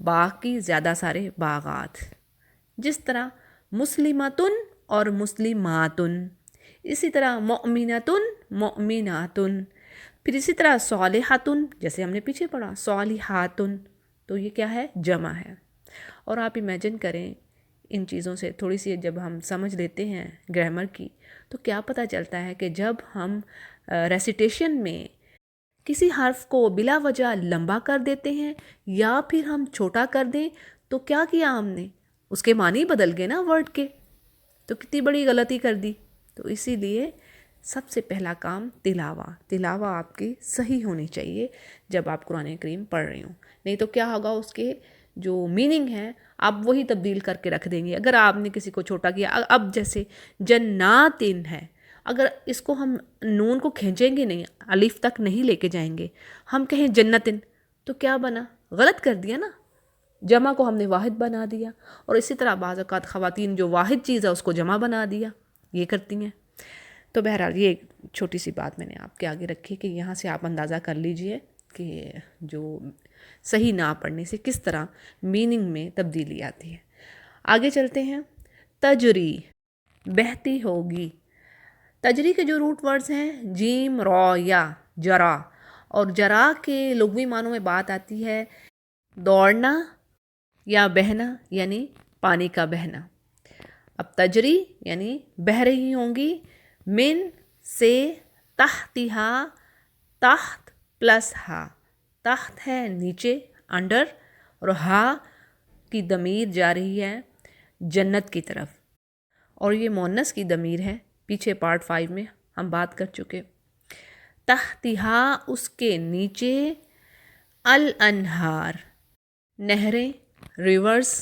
باقی زیادہ سارے باغات. جس طرح مسلمتن اور مسلماتن، اسی طرح مؤمنتن مؤمناتن، پھر اسی طرح صالحاتن جیسے ہم نے پیچھے پڑھا صالحاتن، تو یہ کیا ہے؟ جمع ہے. اور آپ امیجن کریں ان چیزوں سے تھوڑی سی جب ہم سمجھ لیتے ہیں گرامر کی، تو کیا پتہ چلتا ہے کہ جب ہم ریسیٹیشن میں کسی حرف کو بلا وجہ لمبا کر دیتے ہیں یا پھر ہم چھوٹا کر دیں تو کیا کیا ہم نے؟ اس کے معنی بدل گئے نا ورڈ کے، تو کتنی بڑی غلطی کر دی. تو اسی لیے سب سے پہلا کام تلاوہ آپ کی صحیح ہونی چاہیے جب آپ قرآن کریم پڑھ رہے ہوں. نہیں تو کیا ہوگا، اس کے جو میننگ ہے آپ وہی تبدیل کر کے رکھ دیں گے. اگر آپ نے کسی کو چھوٹا کیا، اب جیسے جناتن ہے، اگر اس کو ہم نون کو کھینچیں گے نہیں، الف تک نہیں لے کے جائیں گے، ہم کہیں جنتن، تو کیا بنا؟ غلط کر دیا نا، جمع کو ہم نے واحد بنا دیا. اور اسی طرح بعض اوقات خواتین جو واحد چیز ہے اس کو جمع بنا دیا، یہ کرتی ہیں. تو بہرحال یہ ایک چھوٹی سی بات میں نے آپ کے آگے رکھی کہ یہاں سے آپ اندازہ کر لیجئے کہ جو صحیح نہ پڑھنے سے کس طرح میننگ میں تبدیلی آتی ہے. آگے چلتے ہیں. تجری، بہتی ہوگی. تجری کے جو روٹ ورڈز ہیں جیم را یا جرا، اور جرا کے لغوی معنوں میں بات آتی ہے دوڑنا یا بہنا، یعنی پانی کا بہنا. اب تجری یعنی بہہ رہی ہوں گی، من سے، تحتہا، تحت پلس ہا، تحت ہے نیچے انڈر، اور ہا کی ضمیر جا رہی ہے جنت کی طرف، اور یہ مؤنث کی ضمیر ہے. پیچھے پارٹ 5 میں ہم بات کر چکے. تحتہا اس کے نیچے، الانہار نہریں، ریورس،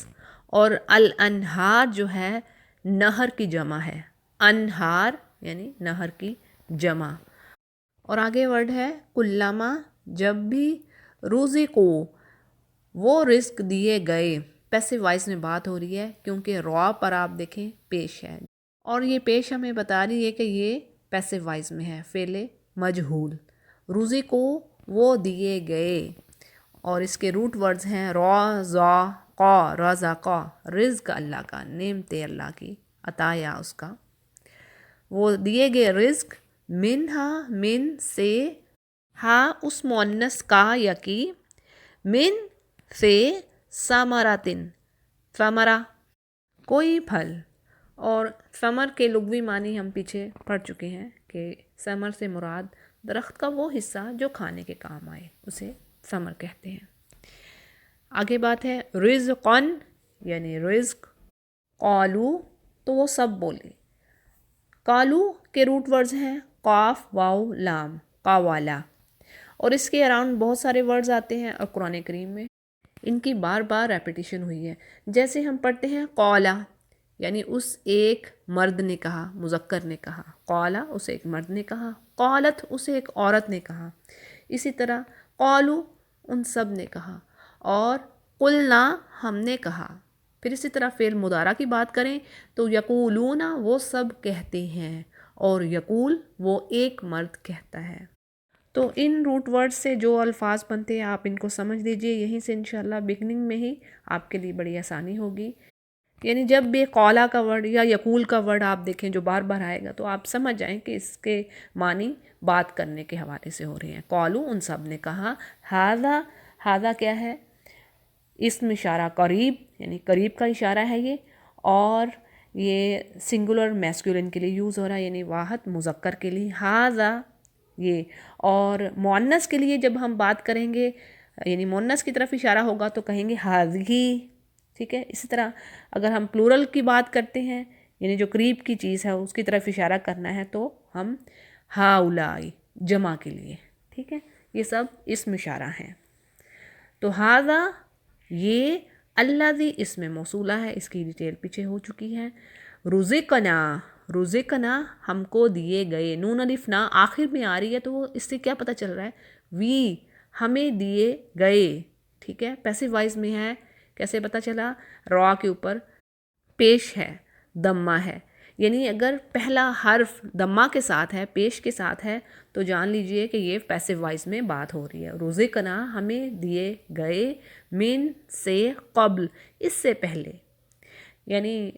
اور الانہار جو ہے نہر کی جمع ہے، انہار یعنی نہر کی جمع. اور آگے ورڈ ہے کلما، جب بھی، رزقو وہ رزق دیے گئے. پیسو وائس میں بات ہو رہی ہے کیونکہ را پر آپ دیکھیں پیش ہے، اور یہ پیش ہمیں بتا رہی ہے کہ یہ پیسو وائس میں ہے، فعل مجہول. رزقو وہ دیے گئے، اور اس کے روٹ ورڈز ہیں رزقا، رزقا رزق اللہ کا، نعمت اللہ کی، عطایا اس کا. وہ دیے گئے رزق، منہا من سے، ہا اس مؤنث کا یا کی، من سے، ثمراتن ثمرہ کوئی پھل. اور ثمر کے لغوی معنی ہم پیچھے پڑھ چکے ہیں کہ ثمر سے مراد درخت کا وہ حصہ جو کھانے کے کام آئے، اسے ثمر کہتے ہیں. آگے بات ہے رزقن یعنی رزق. قالو تو وہ سب بولے. قالو کے روٹ ورڈز ہیں قاف واو لام، قاوالا، اور اس کے اراؤنڈ بہت سارے ورڈز آتے ہیں، اور قرآن کریم میں ان کی بار بار ریپیٹیشن ہوئی ہے. جیسے ہم پڑھتے ہیں قولا یعنی اس ایک مرد نے کہا، مذکر نے کہا، قولا اسے ایک مرد نے کہا، قالت اسے ایک عورت نے کہا. اسی طرح قالو ان سب نے کہا، اور قلنا ہم نے کہا. پھر اسی طرح فعل مضارع کی بات کریں تو یقولون وہ سب کہتے ہیں، اور یقول وہ ایک مرد کہتا ہے. تو ان روٹ ورڈ سے جو الفاظ بنتے ہیں آپ ان کو سمجھ لیجئے. یہیں سے انشاءاللہ بگننگ میں ہی آپ کے لیے بڑی آسانی ہوگی. یعنی جب بھی قولا کا ورڈ یا یقول کا ورڈ آپ دیکھیں جو بار بار آئے گا تو آپ سمجھ جائیں کہ اس کے معنی بات کرنے کے حوالے سے ہو رہے ہیں. قالو ان سب نے کہا. ہاذا، ہاذا کیا ہے؟ اسم اشارہ قریب، یعنی قریب کا اشارہ ہے یہ، اور یہ سنگولر میسکولن کے لیے یوز ہو رہا ہے، یعنی واحد مذکر کے لیے ہاذا یہ. اور مؤنث کے لیے جب ہم بات کریں گے یعنی مؤنث کی طرف اشارہ ہوگا تو کہیں گے ہاذہی. ٹھیک ہے. اسی طرح اگر ہم پلورل کی بات کرتے ہیں یعنی جو قریب کی چیز ہے اس کی طرف اشارہ کرنا ہے تو ہم ہاؤلائی جمع کے لیے. ٹھیک ہے. یہ سب اسم اشارہ ہیں. تو ہاذا یہ الذی اسم موصولہ ہے، اس کی ڈیٹیل پیچھے ہو چکی ہے. رزقنا، رزقنا ہم کو دیے گئے. نون الف نا آخر میں آ رہی ہے تو اس سے کیا پتہ چل رہا ہے؟ وی ہمیں دیے گئے. ٹھیک ہے. پیسو وائز میں ہے. کیسے پتہ چلا؟ را کے اوپر پیش ہے، ضمہ ہے، یعنی اگر پہلا حرف دمہ کے ساتھ ہے، پیش کے ساتھ ہے، تو جان لیجئے کہ یہ پیسو وائز میں بات ہو رہی ہے. رزقنا ہمیں دیے گئے، من سے قبل اس سے پہلے. یعنی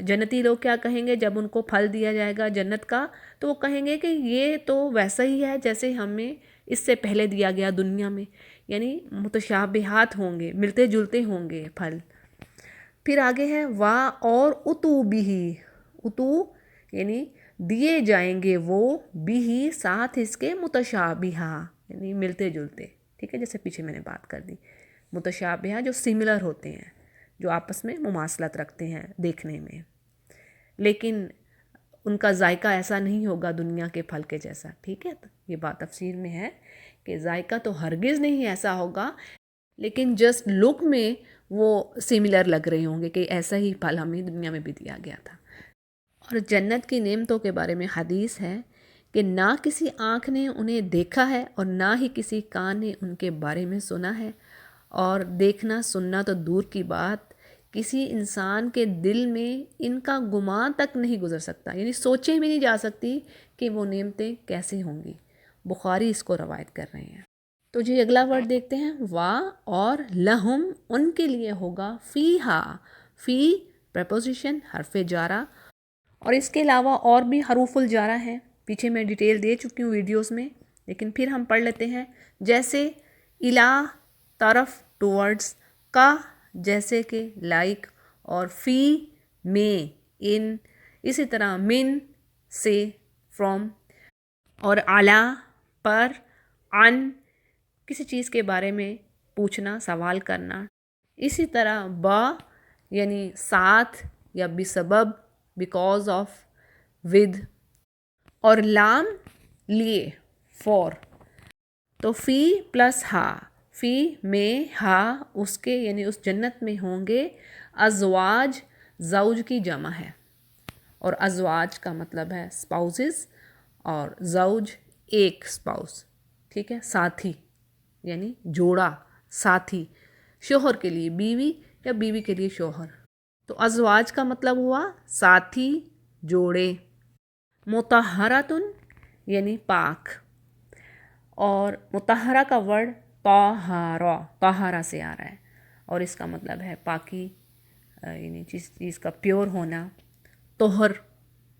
جنتی لوگ کیا کہیں گے جب ان کو پھل دیا جائے گا جنت کا، تو وہ کہیں گے کہ یہ تو ویسا ہی ہے جیسے ہمیں اس سے پہلے دیا گیا دنیا میں. یعنی متشابہات ہوں گے، ملتے جلتے ہوں گے پھل. پھر آگے ہے وا اور اتو بھی، اتو یعنی دیے جائیں گے وہ، بھی ساتھ اس کے متشابہہ یعنی ملتے جلتے. ٹھیک ہے، جیسے پیچھے میں نے بات کر دی. متشابہہ جو سملر ہوتے ہیں، جو آپس میں مماثلت رکھتے ہیں دیکھنے میں، لیکن ان کا ذائقہ ایسا نہیں ہوگا دنیا کے پھل کے جیسا. ٹھیک ہے، یہ بات تفسیر میں ہے کہ ذائقہ تو ہرگز نہیں ایسا ہوگا، لیکن جسٹ لک میں وہ سملر لگ رہے ہوں گے کہ ایسا ہی پھل ہمیں دنیا میں بھی دیا گیا تھا. اور جنت کی نعمتوں کے بارے میں حدیث ہے کہ نہ کسی آنکھ نے انہیں دیکھا ہے اور نہ ہی کسی کان نے ان کے بارے میں سنا ہے. اور دیکھنا سننا تو دور کی بات، کسی انسان کے دل میں ان کا گمان تک نہیں گزر سکتا، یعنی سوچے بھی نہیں جا سکتی کہ وہ نعمتیں کیسے ہوں گی. بخاری اس کو روایت کر رہے ہیں. تو جی اگلا ورڈ دیکھتے ہیں، وا اور لہم ان کے لیے ہوگا، فیہا، فی پریپوزیشن حرف جارہ، اور اس کے علاوہ اور بھی حروف الجارہ ہیں، پیچھے میں ڈیٹیل دے چکی ہوں ویڈیوز میں، لیکن پھر ہم پڑھ لیتے ہیں. جیسے الا طرف، ٹورڈز، کا جیسے کہ لائک، اور فی میں ان، اسی طرح من سے فرام، اور علی پر، عن کسی چیز کے بارے میں پوچھنا سوال کرنا. اسی طرح با یعنی ساتھ یا بسبب، بیکاز آف، ود، اور لام لیے، فور. تو فی پلس ہا، فی میں ہا اس کے یعنی اس جنت میں ہوں گے ازواج، زوج کی جمع ہے، اور ازواج کا مطلب ہے اسپاؤسز، اور زوج ایک اسپاؤس. ٹھیک ہے، ساتھی یعنی جوڑا، ساتھی. شوہر کے لیے بیوی یا بیوی کے لیے شوہر. تو ازواج کا مطلب ہوا ساتھی، جوڑے. مطہراتن یعنی پاک، اور مطہرہ کا ورڈ طہارہ، طہارہ سے آ رہا ہے، اور اس کا مطلب ہے پاکی، یعنی جس چیز کا پیور ہونا. طہر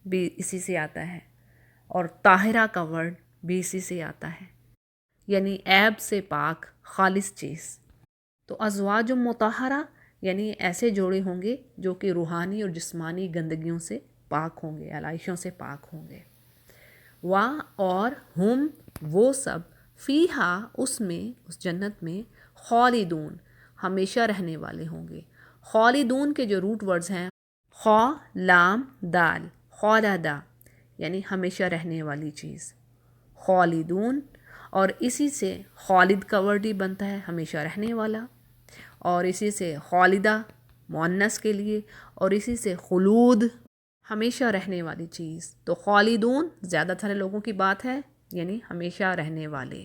بھی اسی سے آتا ہے، اور طاہرہ کا ورڈ بھی اسی سے آتا ہے، یعنی عیب سے پاک، خالص چیز. تو ازواج مطہرہ یعنی ایسے جوڑے ہوں گے جو کہ روحانی اور جسمانی گندگیوں سے پاک ہوں گے، علائشوں سے پاک ہوں گے. وا اور ہم وہ سب، فیہا اس میں، اس جنت میں، خالدون ہمیشہ رہنے والے ہوں گے. خالدون کے جو روٹ ورڈز ہیں، خا لام دال، خالدہ یعنی ہمیشہ رہنے والی چیز، خالدون. اور اسی سے خالد کا ورڈ ہی بنتا ہے ہمیشہ رہنے والا، اور اسی سے خالدہ مؤنث کے لیے، اور اسی سے خلود ہمیشہ رہنے والی چیز. تو خالدون زیادہ تر لوگوں کی بات ہے، یعنی ہمیشہ رہنے والے.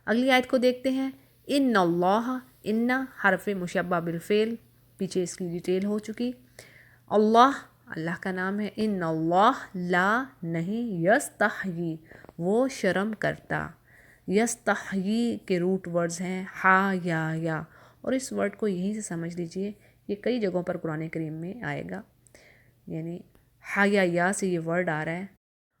اگلی آیت کو دیکھتے ہیں. ان اللہ، ان حرف مشبہ بالفعل، پیچھے اس کی ڈیٹیل ہو چکی. اللہ، اللہ کا نام ہے. ان اللہ لا نہیں، یستحیی وہ شرم کرتا. یستحیی کے روٹ ورڈز ہیں ہا یا، اور اس ورڈ کو یہیں سے سمجھ لیجئے، یہ کئی جگہوں پر قرآن کریم میں آئے گا، یعنی ہا یا سے یہ ورڈ آ رہا ہے.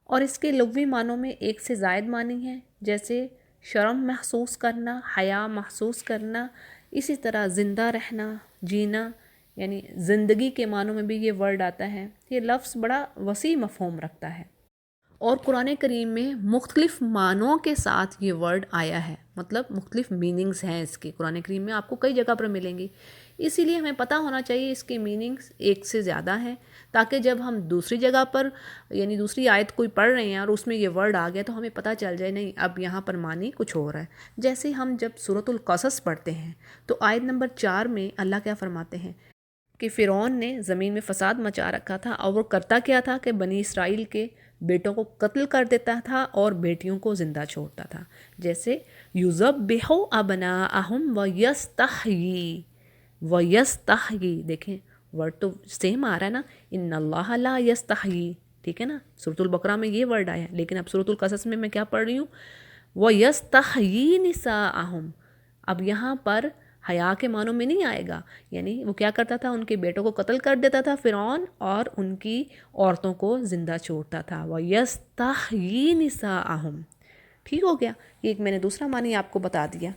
اور اس کے لغوی معنوں میں ایک سے زائد معنی ہیں، جیسے شرم محسوس کرنا، حیا محسوس کرنا. اسی طرح زندہ رہنا، جینا، یعنی زندگی کے معنوں میں بھی یہ ورڈ آتا ہے. یہ لفظ بڑا وسیع مفہوم رکھتا ہے، اور قرآن کریم میں مختلف معنوں کے ساتھ یہ ورڈ آیا ہے، مطلب مختلف میننگز ہیں اس کے. قرآن کریم میں آپ کو کئی جگہ پر ملیں گی، اسی لیے ہمیں پتہ ہونا چاہیے اس کے میننگز ایک سے زیادہ ہیں، تاکہ جب ہم دوسری جگہ پر یعنی دوسری آیت کوئی پڑھ رہے ہیں اور اس میں یہ ورڈ آ گیا تو ہمیں پتہ چل جائے نہیں اب یہاں پر معنی کچھ ہو رہا ہے. جیسے ہم جب سورۃ القصص پڑھتے ہیں تو آیت نمبر 4 میں اللہ کیا فرماتے ہیں کہ فرعون نے زمین میں فساد مچا رکھا تھا، اور وہ کرتا کیا تھا کہ بنی اسرائیل کے بیٹوں کو قتل کر دیتا تھا اور بیٹیوں کو زندہ چھوڑتا تھا. جیسے یذبح ابناءہم ویستحیی، ویستحیی دیکھیں ورڈ تو سیم آ رہا ہے نا، ان اللہ لا یستحیی، ٹھیک ہے نا، سورۃ البقرہ میں یہ ورڈ آیا ہے، لیکن اب سورۃ القصص میں کیا پڑھ رہی ہوں، وَيَسْتَحْيِي نِسَاءَهُمْ، اب یہاں پر حیا کے معنوں میں نہیں آئے گا، یعنی وہ کیا کرتا تھا، ان کے بیٹوں کو قتل کر دیتا تھا فرعون، اور ان کی عورتوں کو زندہ چھوڑتا تھا، وَيَسْتَحْيِي نِسَاءَهُمْ، ٹھیک ہو گیا، یہ ایک میں نے دوسرا معنی آپ کو بتا دیا۔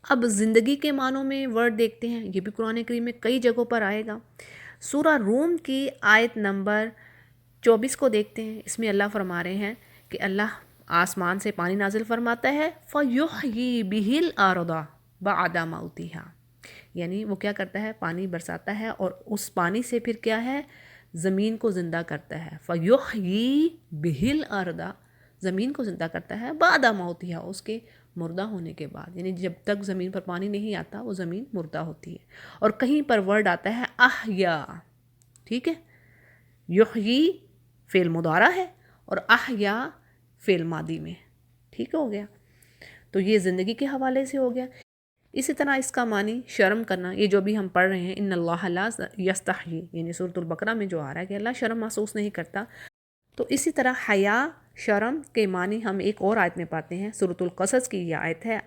اب زندگی کے معنوں میں ورڈ دیکھتے ہیں، یہ بھی قرآن کریم میں کئی جگہوں پر آئے گا۔ سورہ روم کی آیت نمبر 24 کو دیکھتے ہیں، اس میں اللہ فرما رہے ہیں کہ اللہ آسمان سے پانی نازل فرماتا ہے، فَيُحْيِي بِهِ الْأَرْضَ بَعْدَ مَوْتِهَا، یعنی وہ کیا کرتا ہے، پانی برساتا ہے اور اس پانی سے پھر کیا ہے، زمین کو زندہ کرتا ہے، فَيُحْيِي بِهِ الْأَرْضَ، زمین کو زندہ کرتا ہے، بعد موتها، اس کے مردہ ہونے کے بعد، یعنی جب تک زمین پر پانی نہیں آتا وہ زمین مردہ ہوتی ہے۔ اور کہیں پر ورڈ آتا ہے احیا، ٹھیک ہے، یحیی فعل مضارع ہے اور احیا فعل ماضی میں، ٹھیک ہو گیا، تو یہ زندگی کے حوالے سے ہو گیا۔ اسی طرح اس کا معنی شرم کرنا، یہ جو بھی ہم پڑھ رہے ہیں ان اللہ لا یستحیی، یعنی سورۃ البقرہ میں جو آ رہا ہے کہ اللہ شرم محسوس نہیں کرتا، تو اسی طرح حیا شرم کے معنی ہم ایک اور آیت میں پاتے ہیں، سورۃ القصص کی یہ آیت ہے،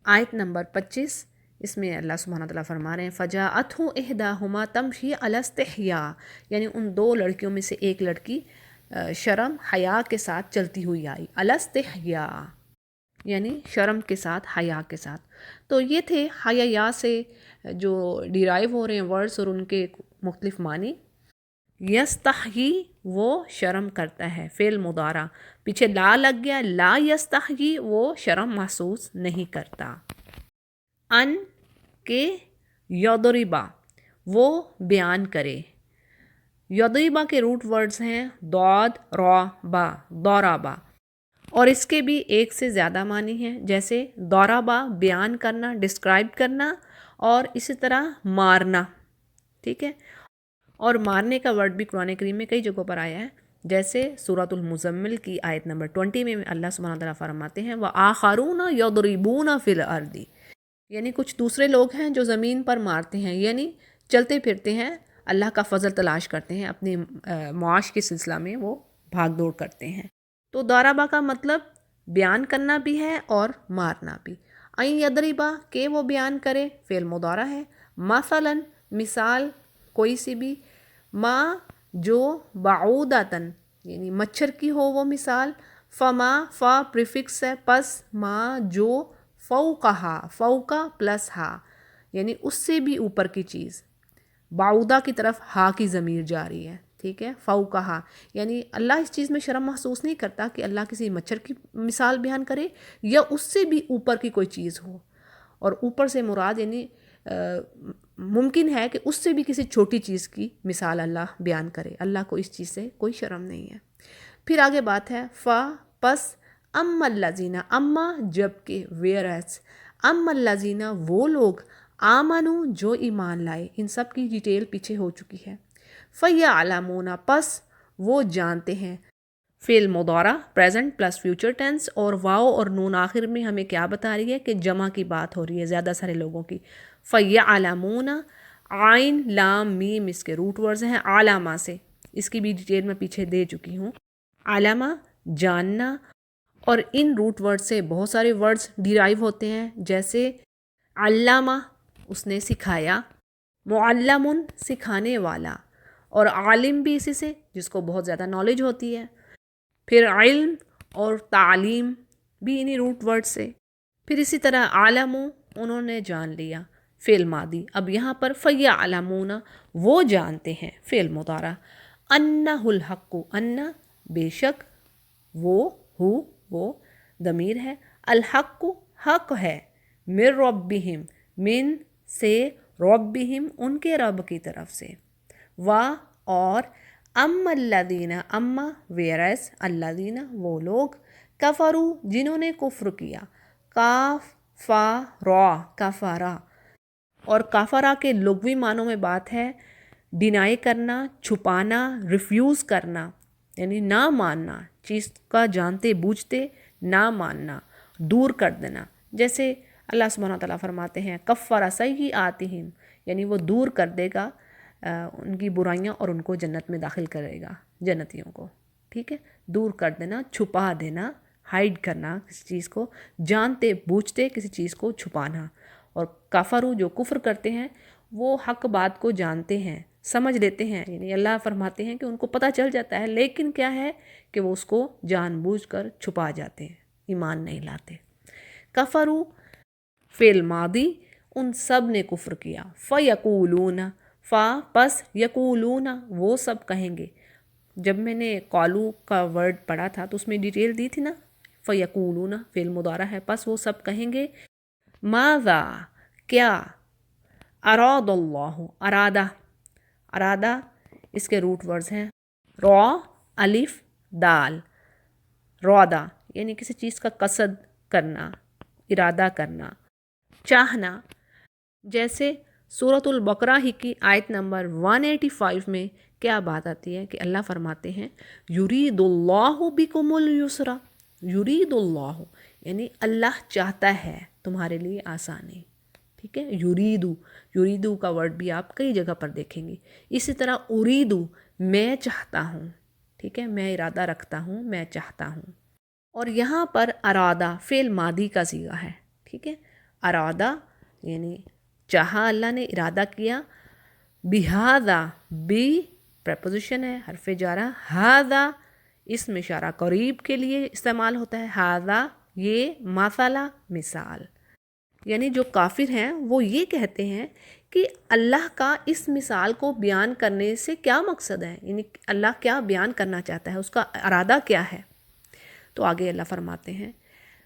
آیت نمبر 25، اس میں اللہ سبحانہ تعالیٰ فرما رہے ہیں فَجَاءَتْهُ إِحْدَاهُمَا تَمْشِي عَلَى اسْتِحْيَاءٍ، یعنی ان دو لڑکیوں میں سے ایک لڑکی شرم حیا کے ساتھ چلتی ہوئی آئی، عَلَى اسْتِحْيَاءٍ، یعنی شرم کے ساتھ، حیا کے ساتھ۔ تو یہ تھے حیا سے جو ڈیرائیو ہو رہے ہیں ورڈز اور ان کے مختلف معنی۔ یستحیی وہ شرم کرتا ہے، فعل مضارع، پیچھے لا لگ گیا، لا یستحیی وہ شرم محسوس نہیں کرتا۔ ان کے یضربا وہ بیان کرے، یضربا کے روٹ ورڈز ہیں ضاد را با، ضربا، اور اس کے بھی ایک سے زیادہ معنی ہیں، جیسے ضربا بیان کرنا، ڈسکرائب کرنا، اور اسی طرح مارنا، ٹھیک ہے، اور مارنے کا ورڈ بھی قرآن کریم میں کئی جگہوں پر آیا ہے، جیسے سورۃ المزمل کی آیت نمبر 20 میں اللہ سبحانہ تعالیٰ فرماتے ہیں وَآخَرُونَ يَضْرِبُونَ فِي الْأَرْضِ، یعنی کچھ دوسرے لوگ ہیں جو زمین پر مارتے ہیں، یعنی چلتے پھرتے ہیں، اللہ کا فضل تلاش کرتے ہیں، اپنے معاش کے سلسلہ میں وہ بھاگ دوڑ کرتے ہیں۔ تو ضربا کا مطلب بیان کرنا بھی ہے اور مارنا بھی۔ این یضربا کہ وہ بیان کرے، فعل مضارع ہے، مثلاً مثال کوئی سی بھی، ما جو بعودتاً یعنی مچھر کی ہو وہ مثال، فما فا پریفکس ہے، پس ما جو فوقہا، فوقا پلس ہا، یعنی اس سے بھی اوپر کی چیز، بعودہ کی طرف ہا کی ضمیر جاری ہے، ٹھیک ہے، فوقہا، یعنی اللہ اس چیز میں شرم محسوس نہیں کرتا کہ اللہ کسی مچھر کی مثال بیان کرے یا اس سے بھی اوپر کی کوئی چیز ہو، اور اوپر سے مراد یعنی ممکن ہے کہ اس سے بھی کسی چھوٹی چیز کی مثال اللہ بیان کرے، اللہ کو اس چیز سے کوئی شرم نہیں ہے۔ پھر آگے بات ہے فا پس اما الذین، اما جب کہ، ویئرس، اما الذین وہ لوگ، آمنو جو ایمان لائے، ان سب کی ڈیٹیل پیچھے ہو چکی ہے، فیعلمون پس وہ جانتے ہیں، فعل مضارع پریزنٹ پلس فیوچر ٹینس، اور واو اور نون آخر میں ہمیں کیا بتا رہی ہے کہ جمع کی بات ہو رہی ہے، زیادہ سارے لوگوں کی۔ فیعلمون، عین لام میم اس کے روٹ ورڈز ہیں علامہ سے، اس کی بھی ڈیٹیل میں پیچھے دے چکی ہوں۔ علامہ جاننا، اور ان روٹ ورڈ سے بہت سارے ورڈز ڈیرائیو ہوتے ہیں، جیسے علامہ اس نے سکھایا، معلم سکھانے والا، اور عالم بھی اسی سے جس کو بہت زیادہ نالج ہوتی ہے، پھر علم اور تعلیم بھی انہی روٹ ورڈ سے، پھر اسی طرح عالم انہوں نے جان لیا، فعل ماضی۔ اب یہاں پر فیعلمون وہ جانتے ہیں، فعل مضارع، انہ الحق، انہ بے شک، وہ ضمیر ہے، الحق حق ہے، من ربہم من سے، ربہم ان کے رب کی طرف سے، اور اما الذین اما ویرس الذین وہ لوگ، کفروا جنہوں نے کفر کیا، کاف فا را کفرا، اور کافرہ کے لغوی معنوں میں بات ہے ڈینائی کرنا، چھپانا، ریفیوز کرنا، یعنی نہ ماننا، چیز کا جانتے بوجھتے نہ ماننا، دور کر دینا، جیسے اللہ سبحانہ تعالیٰ فرماتے ہیں کفر سیئاتہم، یعنی وہ دور کر دے گا ان کی برائیاں اور ان کو جنت میں داخل کرے گا، جنتیوں کو، ٹھیک ہے۔ دور کر دینا، چھپا دینا، ہائڈ کرنا کسی چیز کو، جانتے بوجھتے کسی چیز کو چھپانا۔ اور کافرو جو کفر کرتے ہیں وہ حق بات کو جانتے ہیں، سمجھ لیتے ہیں، یعنی اللہ فرماتے ہیں کہ ان کو پتہ چل جاتا ہے، لیکن کیا ہے کہ وہ اس کو جان بوجھ کر چھپا جاتے ہیں، ایمان نہیں لاتے۔ کفرو فعل ماضی، ان سب نے کفر کیا۔ فَيَقُولُونَ، پس یقولون وہ سب کہیں گے۔ جب میں نے قالو کا ورڈ پڑھا تھا تو اس میں ڈیٹیل دی تھی نا، فَيَقُولُونَ فعل مضارع ہے، پس وہ سب کہیں گے ماذا کیا، اراد اللہ، ارادہ اس کے روٹ ورڈز ہیں را، الف، دال، رادہ یعنی کسی چیز کا قصد کرنا، ارادہ کرنا، چاہنا۔ جیسے سورۃ البقرہ ہی کی آیت نمبر 185 میں کیا بات آتی ہے کہ اللہ فرماتے ہیں یرید اللہ بکم الیسر، یرید اللہ یعنی اللہ چاہتا ہے تمہارے لیے آسانی، ٹھیک ہے۔ یریدو کا ورڈ بھی آپ کئی جگہ پر دیکھیں گے۔ اسی طرح اریدو میں چاہتا ہوں، ٹھیک ہے، میں ارادہ رکھتا ہوں، میں چاہتا ہوں۔ اور یہاں پر ارادہ فعل ماضی کا صیغہ ہے، ٹھیک ہے۔ ارادہ یعنی چاہا، اللہ نے ارادہ کیا۔ بہذا، بی پریپوزیشن ہے، حرف جارہ، ہذا اسم اشارہ قریب کے لیے استعمال ہوتا ہے، ہذا یہ، مثلا مثال، یعنی جو کافر ہیں وہ یہ کہتے ہیں کہ اللہ کا اس مثال کو بیان کرنے سے کیا مقصد ہے، یعنی اللہ کیا بیان کرنا چاہتا ہے، اس کا ارادہ کیا ہے۔ تو آگے اللہ فرماتے ہیں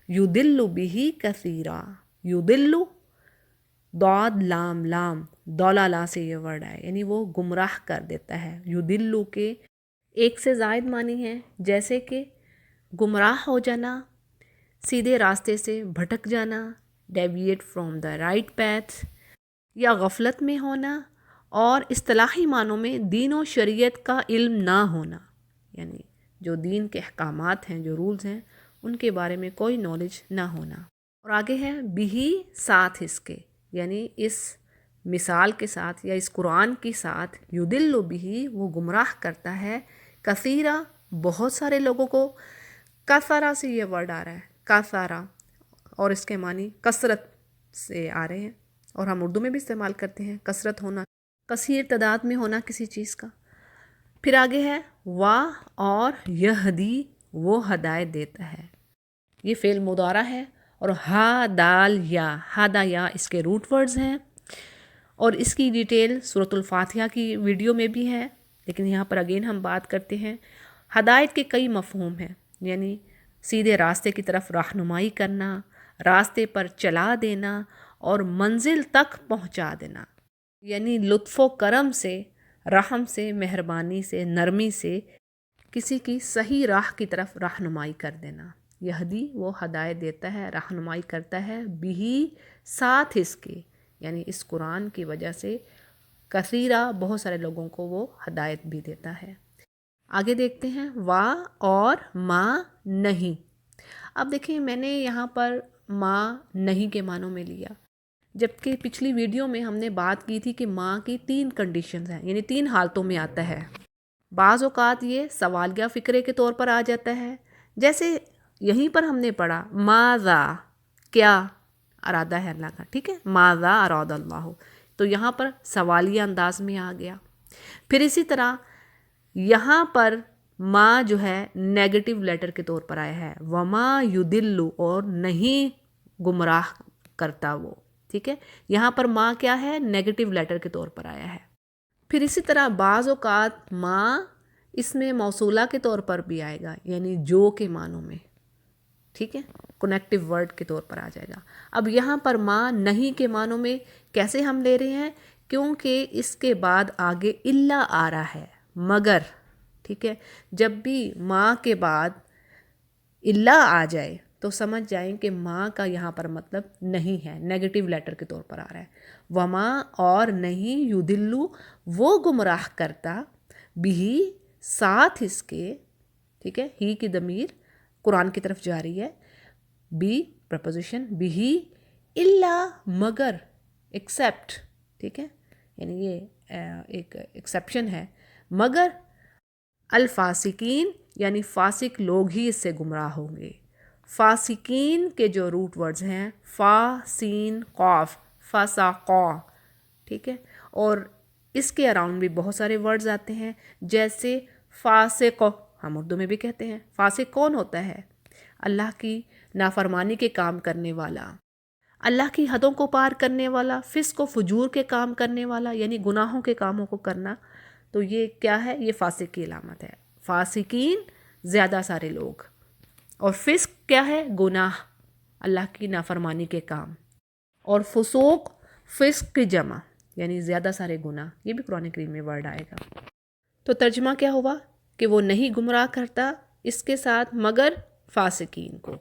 یُضِلُّ بِهِ کثیرا، یُضِلُّ ضاد لام لام دولالا سے یہ ورڈ ہے، یعنی وہ گمراہ کر دیتا ہے۔ یُضِلُّ کے ایک سے زائد معنی ہیں، جیسے کہ گمراہ ہو جانا، سیدھے راستے سے بھٹک جانا، deviate from the right path, یا غفلت میں ہونا، اور اصطلاحی معنوں میں دین و شریعت کا علم نہ ہونا، یعنی جو دین کے احکامات ہیں، جو رولز ہیں، ان کے بارے میں کوئی نالج نہ ہونا۔ اور آگے ہے بھی ساتھ اس کے، یعنی اس مثال کے ساتھ یا اس قرآن کے ساتھ، یُضِلُّ بھی وہ گمراہ کرتا ہے، کثیرہ بہت سارے لوگوں کو۔ کثرہ سے یہ ورڈ آ رہا ہے، کثرہ، اور اس کے معنی کثرت سے آ رہے ہیں، اور ہم اردو میں بھی استعمال کرتے ہیں، کثرت ہونا، کثیر تعداد میں ہونا کسی چیز کا۔ پھر آگے ہے واہ، اور یہدی وہ ہدایت دیتا ہے، یہ فعل مضارع ہے۔ اور ہا دال یا، ہادا یا اس کے روٹ ورڈز ہیں، اور اس کی ڈیٹیل سورۃ الفاتحہ کی ویڈیو میں بھی ہے، لیکن یہاں پر اگین ہم بات کرتے ہیں۔ ہدایت کے کئی مفہوم ہیں، یعنی سیدھے راستے کی طرف رہنمائی کرنا، راستے پر چلا دینا، اور منزل تک پہنچا دینا، یعنی لطف و کرم سے، رحم سے، مہربانی سے، نرمی سے کسی کی صحیح راہ کی طرف رہنمائی کر دینا۔ یہدی وہ ہدایت دیتا ہے، رہنمائی کرتا ہے، بھی ساتھ اس کے، یعنی اس قرآن کی وجہ سے کثیرہ بہت سارے لوگوں کو وہ ہدایت بھی دیتا ہے۔ آگے دیکھتے ہیں وا اور ما نہیں۔ اب دیکھیں میں نے یہاں پر ما نہیں کے معنوں میں لیا، جبکہ پچھلی ویڈیو میں ہم نے بات کی تھی کہ ماں کی 3 کنڈیشنز ہیں، یعنی 3 حالتوں میں آتا ہے۔ بعض اوقات یہ سوالیہ فقرے کے طور پر آ جاتا ہے، جیسے یہیں پر ہم نے پڑھا ماذا، کیا ارادہ ہے اللہ کا، ٹھیک ہے، ماذا اراد اللہ، تو یہاں پر سوالیہ انداز میں آ گیا۔ پھر اسی طرح یہاں پر ما جو ہے نیگیٹو لیٹر کے طور پر آیا ہے، وما یُضِلُّ اور نہیں گمراہ کرتا وہ، ٹھیک ہے، یہاں پر ما کیا ہے، نیگیٹو لیٹر کے طور پر آیا ہے۔ پھر اسی طرح بعض اوقات ما اس میں موصولہ کے طور پر بھی آئے گا، یعنی جو کے معنوں میں، ٹھیک ہے، کنیکٹیو ورڈ کے طور پر آ جائے گا۔ اب یہاں پر ما نہیں کے معنوں میں کیسے ہم لے رہے ہیں، کیونکہ اس کے بعد آگے الا آ رہا ہے، مگر، ٹھیک ہے، جب بھی ما کے بعد الا آ جائے تو سمجھ جائیں کہ ماں کا یہاں پر مطلب نہیں ہے، نیگیٹو لیٹر کے طور پر آ رہا ہے۔ وما اور نہیں، یُضِلُّ وہ گمراہ کرتا، بھی ساتھ اس کے، ٹھیک ہے، ہی کی ضمیر قرآن کی طرف جا رہی ہے، بی پرپوزیشن، بھی الا مگر، ایکسیپٹ، ٹھیک ہے، یعنی یہ ایک ایکسیپشن ہے، مگر الفاسقین یعنی فاسق لوگ ہی اس سے گمراہ ہوں گے۔ فاسقین کے جو روٹ ورڈز ہیں فا سین قاف، فسقا، ٹھیک ہے، اور اس کے اراؤنڈ بھی بہت سارے ورڈز آتے ہیں، جیسے فاسق، ہم اردو میں بھی کہتے ہیں۔ فاسق کون ہوتا ہے؟ اللہ کی نافرمانی کے کام کرنے والا، اللہ کی حدوں کو پار کرنے والا، فسق و فجور کے کام کرنے والا، یعنی گناہوں کے کاموں کو کرنا۔ تو یہ کیا ہے؟ یہ فاسق کی علامت ہے۔ فاسقین زیادہ سارے لوگ، اور فسق کیا ہے؟ گناہ، اللہ کی نافرمانی کے کام، اور فسوق فسق کی جمع یعنی زیادہ سارے گناہ، یہ بھی قرآن کریم میں ورڈ آئے گا۔ تو ترجمہ کیا ہوا کہ وہ نہیں گمراہ کرتا اس کے ساتھ مگر فاسقین کو۔